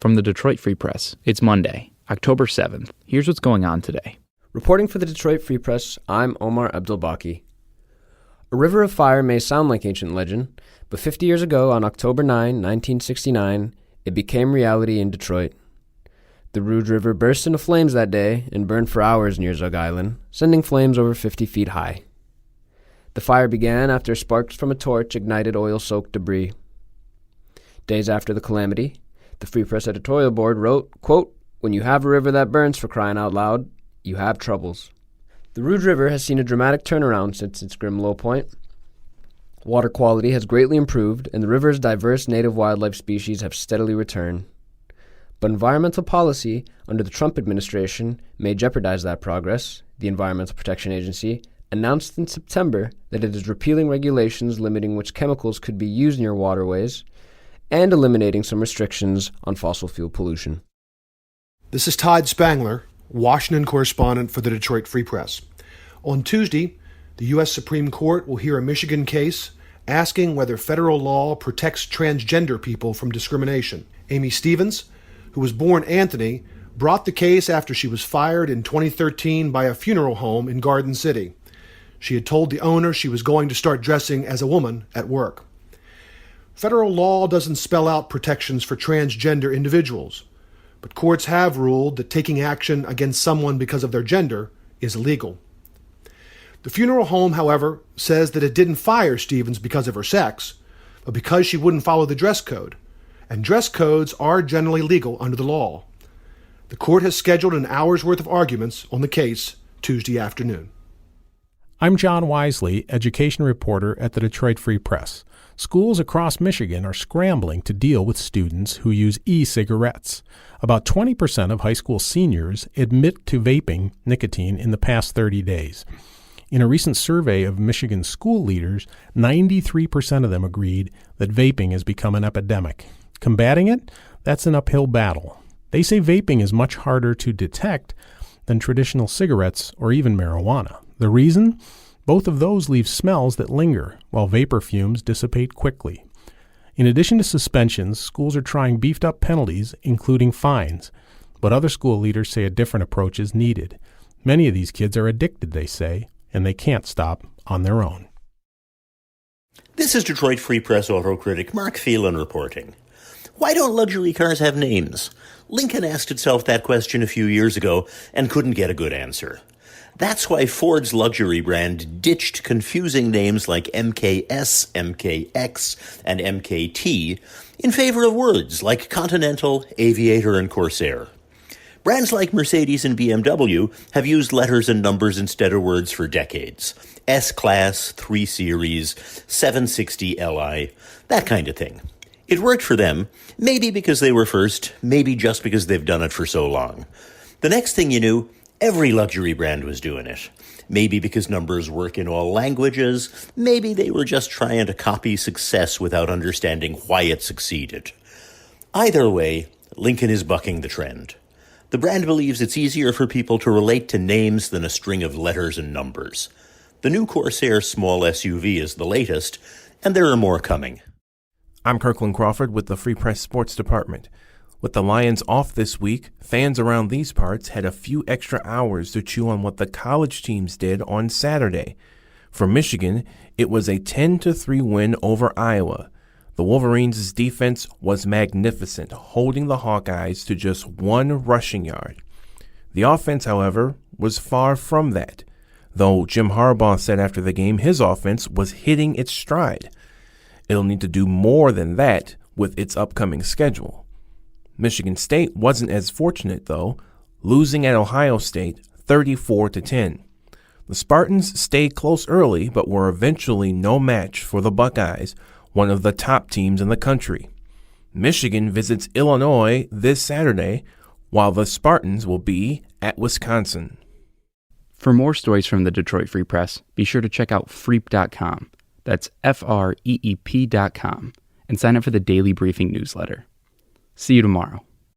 From the Detroit Free Press, it's Monday, October 7th. Here's what's going on today. Reporting for the Detroit Free Press, I'm Omar Abdelbaki. A river of fire may sound like ancient legend, but 50 years ago, on October 9, 1969, it became reality in Detroit. The Rouge River burst into flames that day and burned for hours near Zug Island, sending flames over 50 feet high. The fire began after sparks from a torch ignited oil-soaked debris. Days after the calamity, the Free Press editorial board wrote, quote, "When you have a river that burns, for crying out loud, you have troubles." The Rouge River has seen a dramatic turnaround since its grim low point. Water quality has greatly improved, and the river's diverse native wildlife species have steadily returned. But environmental policy under the Trump administration may jeopardize that progress. The Environmental Protection Agency announced in September that it is repealing regulations limiting which chemicals could be used near waterways and eliminating some restrictions on fossil fuel pollution. This is Todd Spangler, Washington correspondent for the Detroit Free Press. On Tuesday, the U.S. Supreme Court will hear a Michigan case asking whether federal law protects transgender people from discrimination. Amy Stevens, who was born Anthony, brought the case after she was fired in 2013 by a funeral home in Garden City. She had told the owner she was going to start dressing as a woman at work. Federal law doesn't spell out protections for transgender individuals, but courts have ruled that taking action against someone because of their gender is illegal. The funeral home, however, says that it didn't fire Stevens because of her sex, but because she wouldn't follow the dress code, and dress codes are generally legal under the law. The court has scheduled an hour's worth of arguments on the case Tuesday afternoon. I'm John Wisely, education reporter at the Detroit Free Press. Schools across Michigan are scrambling to deal with students who use e-cigarettes. About 20% of high school seniors admit to vaping nicotine in the past 30 days. In a recent survey of Michigan school leaders, 93% of them agreed that vaping has become an epidemic. Combating it? That's an uphill battle. They say vaping is much harder to detect than traditional cigarettes or even marijuana. The reason? Both of those leave smells that linger, while vapor fumes dissipate quickly. In addition to suspensions, schools are trying beefed-up penalties, including fines. But other school leaders say a different approach is needed. Many of these kids are addicted, they say, and they can't stop on their own. This is Detroit Free Press auto critic Mark Phelan reporting. Why don't luxury cars have names? Lincoln asked itself that question a few years ago and couldn't get a good answer. That's why Ford's luxury brand ditched confusing names like MKS, MKX, and MKT in favor of words like Continental, Aviator, and Corsair. Brands like Mercedes and BMW have used letters and numbers instead of words for decades. S-Class, 3 Series, 760 Li, that kind of thing. It worked for them, maybe because they were first, maybe just because they've done it for so long. The next thing you knew, every luxury brand was doing it. Maybe because numbers work in all languages, maybe they were just trying to copy success without understanding why it succeeded. Either way, Lincoln is bucking the trend. The brand believes it's easier for people to relate to names than a string of letters and numbers. The new Corsair small SUV is the latest, and there are more coming. I'm Kirkland Crawford with the Free Press Sports Department. With the Lions off this week, fans around these parts had a few extra hours to chew on what the college teams did on Saturday. For Michigan, it was a 10-3 win over Iowa. The Wolverines' defense was magnificent, holding the Hawkeyes to just 1 rushing yard. The offense, however, was far from that, though Jim Harbaugh said after the game his offense was hitting its stride. It'll need to do more than that with its upcoming schedule. Michigan State wasn't as fortunate, though, losing at Ohio State 34-10. The Spartans stayed close early, but were eventually no match for the Buckeyes, one of the top teams in the country. Michigan visits Illinois this Saturday, while the Spartans will be at Wisconsin. For more stories from the Detroit Free Press, be sure to check out freep.com. That's FREEP.com, and sign up for the Daily Briefing newsletter. See you tomorrow.